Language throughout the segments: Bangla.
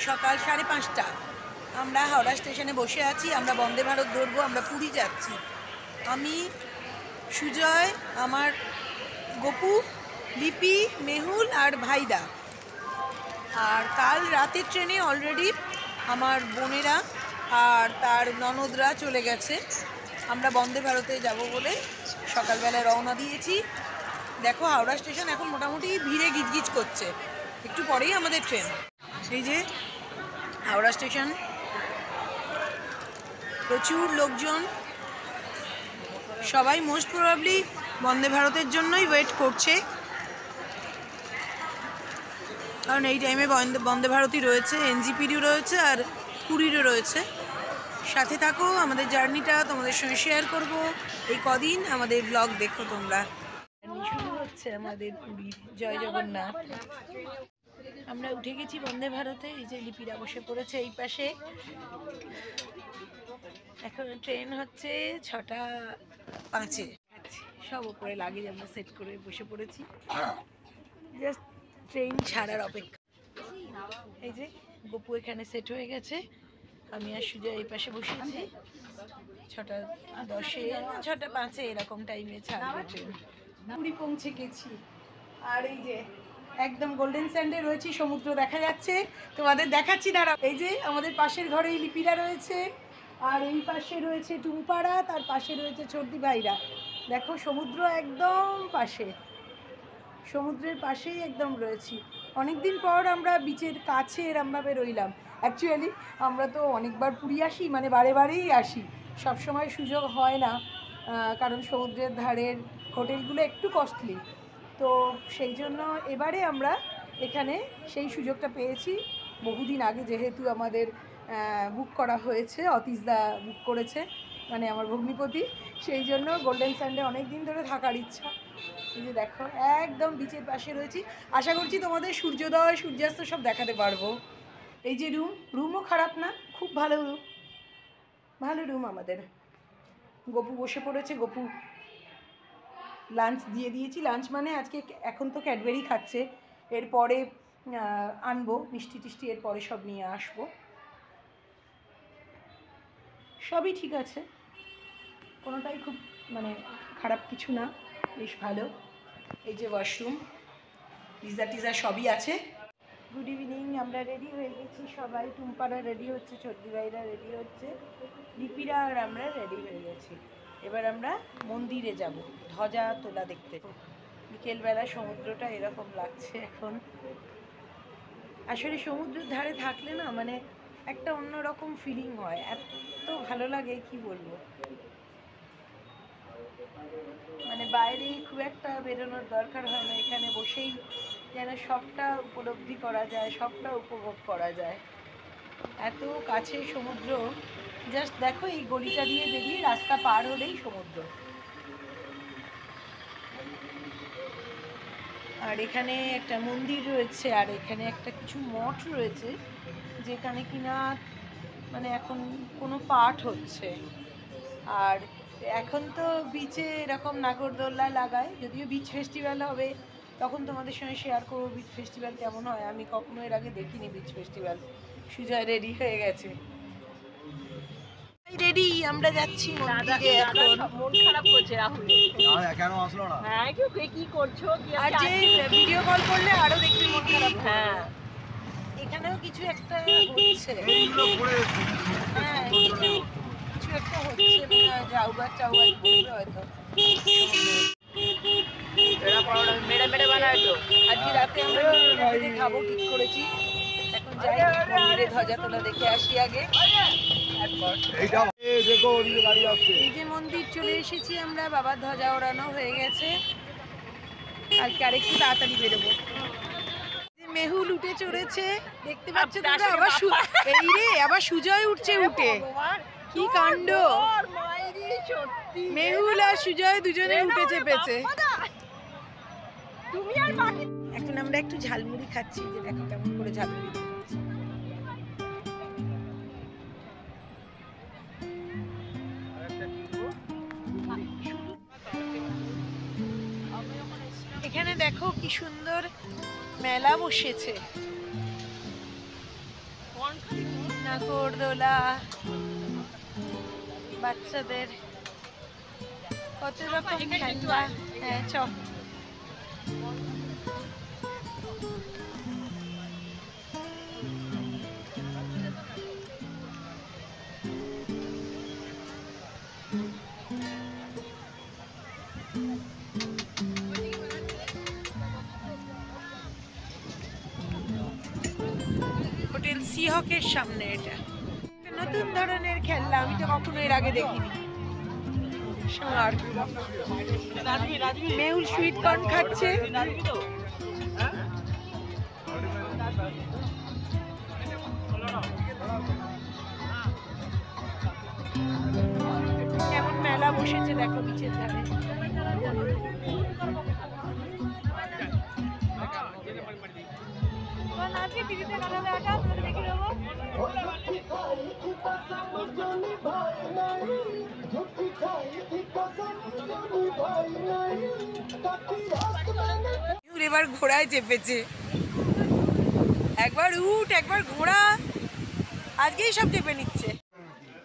সকাল 5:30 আমরা হাওড়া স্টেশনে বসে আছি। আমরা বন্দে ভারত ধরবো, আমরা পুরী যাচ্ছি। আমি, সুজয়, আমার গপু, লিপি, মেহুল আর ভাইদা। আর কাল রাতের ট্রেনে অলরেডি আমার বোনেরা আর তার ননদরা চলে গেছে। আমরা বন্দে ভারতে যাব বলে সকালবেলায় রওনা দিয়েছি। দেখো হাওড়া স্টেশন এখন মোটামুটি ভিড়ে গিজগিজ করছে, একটু পরেই আমাদের ট্রেন। এই যে হাওড়া স্টেশন, প্রচুর লোকজন, সবাই মোস্ট প্রবাবলি বন্দে ভারতের জন্যই ওয়েট করছে, কারণ এই টাইমে বন্দে ভারতই রয়েছে, এনজিপিরও রয়েছে আর পুরীরও রয়েছে। সাথে থাকো, আমাদের জার্নিটা তোমাদের সঙ্গে শেয়ার করব। এই কদিন আমাদের ব্লগ দেখো তোমরা। শুরু হচ্ছে আমাদের পুরীর, জয় জগন্নাথ। আমরা উঠে গেছি বন্দে ভারতে। এই যে লিপিরা বসে পড়েছে এই পাশে। এখন ট্রেন হচ্ছে 6:05। সব উপরে লাগেজ আমরা সেট করে বসে পড়েছি, জাস্ট ট্রেন ছাড়ার অপেক্ষা। এই যে গপু এখানে সেট হয়ে গেছে, আমি আর সুজয় এই পাশে বসেছি। 6:10, 6:05 এরকম টাইমে ছাড়বে ট্রেন। পুরী পৌঁছে গেছি। আর এই যে একদম গোল্ডেন স্যান্ডে রয়েছি, সমুদ্র দেখা যাচ্ছে, তোমাদের দেখাচ্ছি, দাঁড়াও। এই যে আমাদের পাশের ঘরে এই লিপিরা রয়েছে, আর এই পাশে রয়েছে টুম্পারা, তার পাশে রয়েছে ছোটদি ভাইরা। দেখো সমুদ্র একদম পাশে, সমুদ্রের পাশেই একদম রয়েছি। অনেকদিন পর আমরা বিচের কাছে এরমভাবে রইলাম। অ্যাকচুয়ালি আমরা তো অনেকবার পুরী আসি, মানে বারে বারেই আসি, সবসময় সুযোগ হয় না, কারণ সমুদ্রের ধারের হোটেলগুলো একটু কস্টলি। তো সেই জন্য এবারে আমরা এখানে সেই সুযোগটা পেয়েছি। বহুদিন আগে যেহেতু আমাদের বুক করা হয়েছে, অতীশদা বুক করেছে, মানে আমার ভগ্নিপতি, সেই জন্য গোল্ডেন স্যান্ডে অনেক দিন ধরে থাকার ইচ্ছা। এই যে দেখো একদম বিচের পাশে রয়েছি। আশা করছি তোমাদের সূর্যোদয় সূর্যাস্ত সব দেখাতে পারবো। এই যে রুমও খারাপ না, খুব ভালো রুম, ভালো রুম আমাদের। গপু বসে পড়েছে, গপু লাঞ্চ দিয়ে দিয়েছি। লাঞ্চ মানে আজকে এখন তো ক্যাডবেরি খাচ্ছে, এরপরে আনবো মিষ্টি টিষ্টি, এরপরে সব নিয়ে আসবো। সবই ঠিক আছে, কোনোটাই খুব মানে খারাপ কিছু না, বেশ ভালো। এই যে ওয়াশরুম, পিজা টিজা সবই আছে। গুড ইভিনিং, আমরা রেডি হয়ে গেছি সবাই। টুম্পারা রেডি হচ্ছে, ছোটদি ভাইরা রেডি হচ্ছে, লিপিরা আর আমরা রেডি হয়ে গেছি। এবার আমরা মন্দিরে যাব ধ্বজা তোলা দেখতে। বিকেলবেলা সমুদ্রটা এরকম লাগছে এখন। আসলে সমুদ্রের ধারে থাকলে না মানে একটা অন্যরকম ফিলিং হয়, এত ভালো লাগে কি বলবো। মানে বাইরে খুব একটা বেরোনোর দরকার হয় না, এখানে বসেই যেন সবটা উপলব্ধি করা যায়, সবটা উপভোগ করা যায়। এত কাছে সমুদ্র, জাস্ট দেখো এই গলিটা দিয়ে বেরিয়ে রাস্তা পার হলেই সমুদ্র। আর এখানে একটা মন্দির রয়েছে, আর এখানে একটা কিছু মঠ রয়েছে, যেখানে কিনা মানে এখন কোনো পাঠ হচ্ছে। আর এখন তো বিচে এরকম নাগরদোল্লা লাগায়, যদিও বিচ ফেস্টিভ্যাল হবে, তখন তোমাদের সঙ্গে শেয়ার করবো বিচ ফেস্টিভ্যাল কেমন হয়। আমি কখনো এর আগে দেখিনি বিচ ফেস্টিভ্যাল। সুজয় রেডি হয়ে গেছে, রেডি, আমরা যাচ্ছি মন্দিরে। এখন মন খারাপ করছে রাহুল, কেন আসলো না? হ্যাঁ কি করছো? আর যে ভিডিও কল করলে আরো দেখবি মন খারাপ। হ্যাঁ এখানেও কিছু একটা হচ্ছে, হ্যাঁ কিছু একটা হচ্ছে, ঝাউগাছ করবে হয়তো। মেরে বানায় তো। আজকে রাতে আমরা খাবো ঠিক করেছি। এখন যাই মন্দিরে ধ্বজা তোলা দেখে আসি আগে। এই যে মন্দির চলে এসেছি আমরা, বাবার ধ্বজা ওড়ানো হয়ে গেছে। কালকে আরেকটু তাড়াতাড়ি বেরোবো। মেহুল উঠে চড়েছে, দেখতে পাচ্ছ তোমরা। আবার এই রে, আবার সুজয় উঠছে, উঠে কি কাণ্ড। মেহুল আর সুজয় দুজনে উঠে চেপেছে। এখন আমরা একটু ঝালমুড়ি খাচ্ছি, যে দেখো কেমন করে ঝালমুড়ি খাচ্ছি। এখানে দেখো কি সুন্দর মেলা বসেছে। নাগরদোলা, বাচ্চাদের কত রকম খেলনা। হ্যাঁ চ। হোটেল সিহকের সামনে এটা নতুন ধরনের খেলনা, আমি তো কখনো এর আগে দেখিনি। মেহুল সুইট কর্ন খাচ্ছে। কেমন মেলা বসেছে দেখো বিচের ধারে। এবার ঘোড়ায় চেপেছে, একবার উঠ একবার ঘোড়া, আজকেই সব চেপে নিচ্ছে।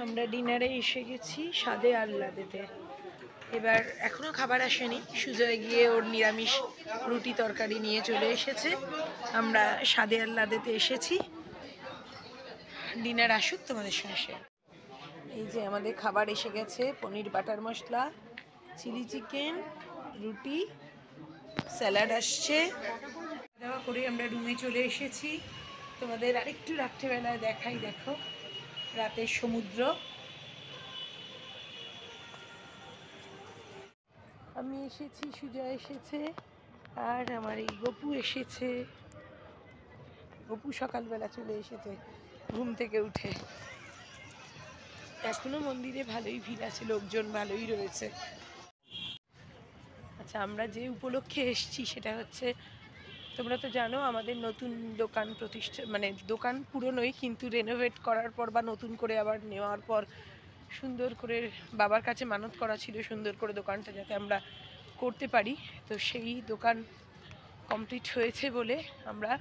আমরা ডিনারে এসে গেছি স্বাদে আহ্লাদেতে। এবার এখনো খাবার আসেনি, সুজয় গিয়ে ওর নিরামিষ রুটি তরকারি নিয়ে চলে এসেছে। আমরা স্বাদে আহ্লাদেতে এসেছি, ডিনার আসুক তোমাদের সঙ্গে শেয়ার। এই যে আমাদের খাবার এসে গেছে, পনির বাটার মশলা, চিলি চিকেন, রুটি, স্যালাড আসছে। খাওয়া করে আমরা রুমে চলে এসেছি। তোমাদের আরেকটু রাত্রেবেলায় দেখাই, দেখো রাতের সমুদ্র। আমি এসেছি, সুজয় এসেছে, আর আমার এই গপু এসেছে। গপু সকালবেলা চলে এসেছে ঘুম থেকে উঠে। এখনো মন্দিরে ভালোই ভিড় আছে, লোকজন ভালোই রয়েছে। আচ্ছা, আমরা যে উপলক্ষে এসেছি সেটা হচ্ছে, তোমরা তো জানো আমাদের নতুন দোকান প্রতিষ্ঠা, মানে দোকান পুরনোই কিন্তু রেনোভেট করার পর বা নতুন করে আবার নেওয়ার পর সুন্দর করে বাবার কাছে মানত করা ছিল সুন্দর করে দোকানটা যাতে আমরা করতে পারি। তো সেই দোকান কমপ্লিট হয়েছে বলে আমরা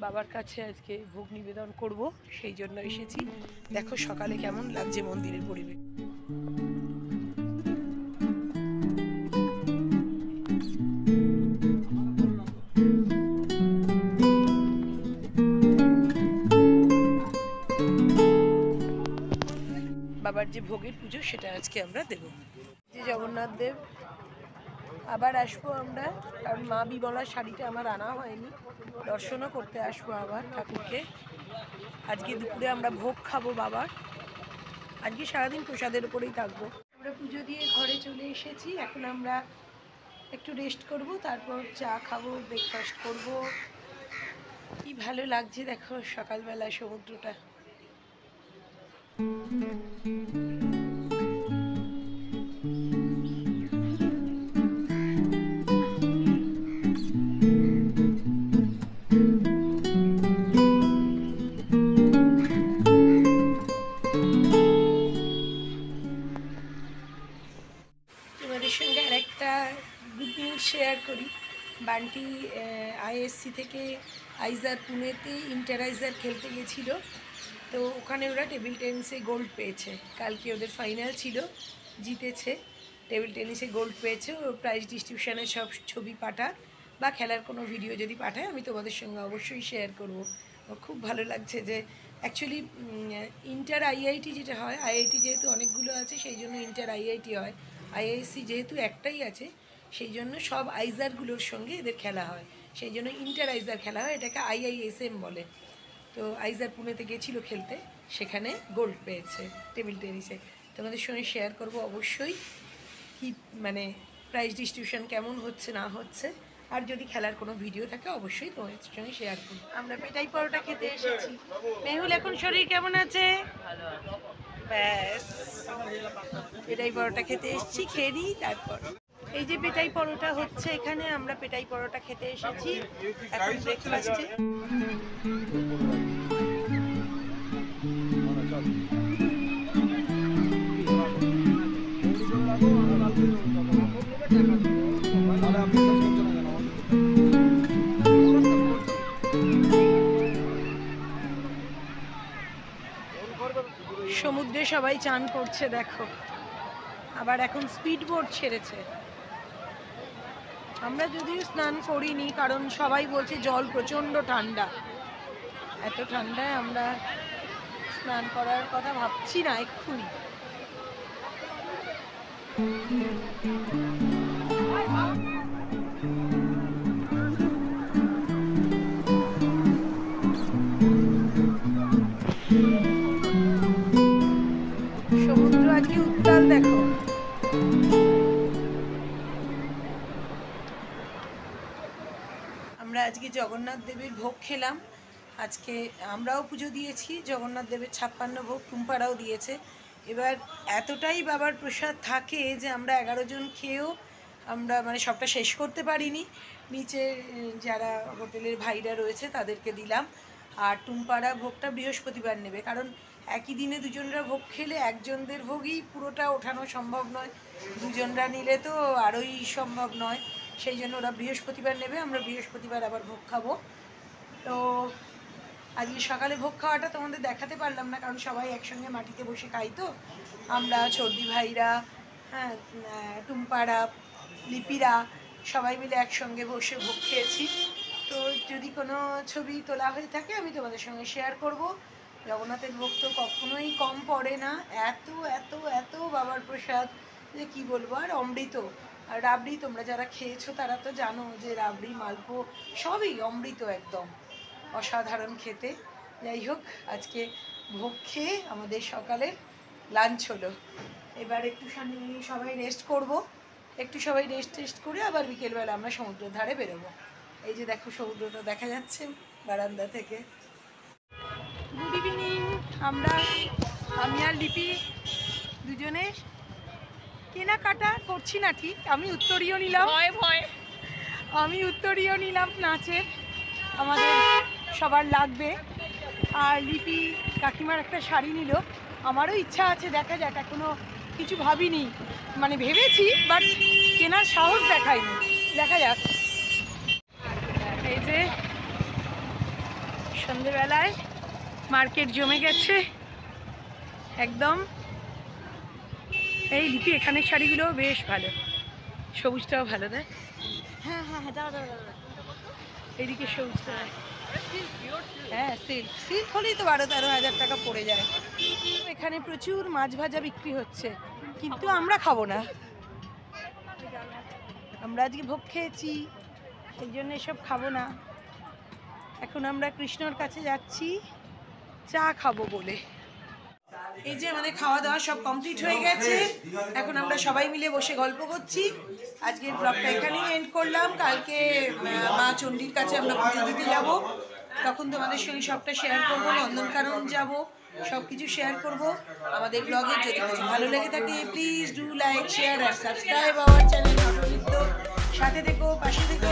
বাবার কাছে আজকে ভোগ নিবেদন করব, সেই জন্য এসেছি। দেখো সকালে কেমন লাগছে মন্দিরের পরিবেশ। বাবার যে ভোগের পুজো সেটা আজকে আমরা দেব। যে জগন্নাথ দেব, আবার আসবো আমরা, কারণ মা বিমলার শাড়িটা আমার আনা হয়নি, দর্শনও করতে আসবো আবার ঠাকুরকে। আজকে দুপুরে আমরা ভোগ খাবো বাবার, আজকে সারাদিন প্রসাদের উপরেই থাকবো। আমরা পুজো দিয়ে ঘরে চলে এসেছি, এখন আমরা একটু রেস্ট করব, তারপর চা খাবো, ব্রেকফাস্ট করব। কি ভালো লাগছে দেখো সকালবেলা সমুদ্রটা। তোমাদের সঙ্গে আরেকটা গুড নিউজ শেয়ার করি। বান্টি আইএসসি থেকে আইজার পুনেতে ইন্টারাইজার খেলতে গেছিলো, তো ওখানে ওরা টেবিল টেনিসে গোল্ড পেয়েছে। কালকে ওদের ফাইনাল ছিল, জিতেছে, টেবিল টেনিসে গোল্ড পেয়েছে। ও প্রাইজ ডিস্ট্রিবিউশনের সব ছবি পাঠা বা খেলার কোনো ভিডিও যদি পাঠায় আমি তোমাদের সঙ্গে অবশ্যই শেয়ার করব। খুব ভালো লাগছে যে অ্যাকচুয়ালি ইন্টার আইআইটি যেটা হয়, আইআইটি যেহেতু অনেকগুলো আছে সেই জন্য ইন্টার আইআইটি হয়, আইআইএসসি যেহেতু একটাই আছে সেই জন্য সব আইজারগুলোর সঙ্গে এদের খেলা হয়, সেই জন্য ইন্টার আইজার খেলা হয়, এটাকে আইআইএসএম বলে। তো আইজার পুনেতে গেছিলো খেলতে, সেখানে গোল্ড পেয়েছে টেবিল টেনিসে। তোমাদের সঙ্গে শেয়ার করব অবশ্যই কি মানে প্রাইজ ডিস্ট্রিবিউশন কেমন হচ্ছে না হচ্ছে, আর যদি খেলার কোনো ভিডিও থাকে অবশ্যই তোমাদের সঙ্গে শেয়ার করব। আমরা পেটাই পরোটা খেতে এসেছি। মেহুল এখন শরীর কেমন আছে? ব্যাস, পেটাই পরোটা খেতে এসেছি, খেয়ে নিই তারপর। এই যে পেটাই পরোটা হচ্ছে এখানে, আমরা পেটাই পরোটা খেতে এসেছি এখন ব্রেকফাস্টে। সবাই চান করছে দেখো, আবার এখন স্পিড বোট ছেড়েছে। আমরা যদিও স্নান করিনি, কারণ সবাই বলছে জল প্রচণ্ড ঠান্ডা। এত ঠান্ডায় আমরা স্নান করার কথা ভাবছি না এক্ষুনি। সমুদ্র আজকে উত্তাল দেখো। আমরা আজকে জগন্নাথ দেবের ভোগ খেলাম। আজকে আমরাও পুজো দিয়েছি, জগন্নাথ দেবের 56 ভোগ টুম্পারাও দিয়েছে। এবার এতটাই বাবার প্রসাদ থাকে যে আমরা 11 জন খেয়েও আমরা মানে সবটা শেষ করতে পারিনি। নিচে যারা হোটেলের ভাইরা রয়েছে তাদেরকে দিলাম। আর টুম্পারা ভোগটা বৃহস্পতিবার নেবে, কারণ একই দিনে দুজনরা ভোগ খেলে একজনদের ভোগই পুরোটা ওঠানো সম্ভব নয়, দুজনরা নিলে তো আরোই সম্ভব নয়। সেই জন্য ওরা বৃহস্পতিবার নেবে, আমরা বৃহস্পতিবার আবার ভোগ খাবো। তো আজকে সকালে ভোগ খাওয়াটা তোমাদের দেখাতে পারলাম না, কারণ সবাই একসঙ্গে মাটিতে বসে খাই। তো আমরা চর্দি ভাইরা, হ্যাঁ, টুম্পারা, লিপিরা সবাই মিলে একসঙ্গে বসে ভোগ খেয়েছি। তো যদি কোনো ছবি তোলা হয়ে থাকে আমি তোমাদের সঙ্গে শেয়ার করব। জগন্নাথের ভোগ তো কখনোই কম পড়ে না, এত এত এত বাবার প্রসাদ যে কি বলবো। আর অমৃত আর রাবড়ি, তোমরা যারা খেয়েছো তারা তো জানো যে রাবড়ি, মালপো সবই অমৃত, একদম অসাধারণ খেতে। যাই হোক, আজকে ভোগ খেয়ে আমাদের সকালের লাঞ্চ হলো। এবার একটুখানি সবাই রেস্ট করব, একটু সবাই রেস্ট করে আবার বিকেলবেলা আমরা সমুদ্রের ধারে বেরোবো। এই যে দেখো সমুদ্রটা দেখা যাচ্ছে বারান্দা থেকে। Good evening. আমি আর লিপি দুজনে কেনাকাটা করছি না ঠিক। আমি উত্তরীয় নিলাম, আমি উত্তরীয় নিলাম নাচের, আমাদের সবার লাগবে। আর লিপি কাকিমার একটা শাড়ি নিল। আমারও ইচ্ছা আছে, দেখা যাক, এখনো কিছু ভাবিনি, মানে ভেবেছি বাট কেনার সাহস দেখাইনি, দেখা যাক। এই যে সন্ধেবেলায় মার্কেট জমে গেছে একদম। এই লিপি এখানের শাড়িগুলো বেশ ভালো, সবুজটাও ভালো, দেয়। হ্যাঁ হ্যাঁ হ্যাঁ, দাও দাও দাও, এইদিকে সবুজটা। হ্যাঁ, সিল্ক হলেই তো 12-13 হাজার টাকা পড়ে যায়। এখানে প্রচুর মাছ ভাজা বিক্রি হচ্ছে, কিন্তু আমরা খাবো না। আমরা আজকে ভোগ খেয়েছি, সেই জন্য এসব খাবো না। এখন আমরা কৃষ্ণর কাছে যাচ্ছি চা খাবো বলে। এই যে আমাদের খাওয়া দাওয়া সব কমপ্লিট হয়ে গেছে, এখন আমরা সবাই মিলে বসে গল্প করছি। আজকের ব্লগটা এখানেই এন্ড করলাম। কালকে মা চণ্ডীর কাছে আমরা পুজো দিতে যাবো, তখন তোমাদের সঙ্গে সবটা শেয়ার করবো। নন্দনকানন যাব, সব কিছু শেয়ার করব আমাদের ব্লগে। যদি কিছু ভালো লেগে থাকে প্লিজ ডু লাইক, শেয়ার আর সাবস্ক্রাইব আওয়ার চ্যানেল। সাথে থেকো, পাশে থেকো।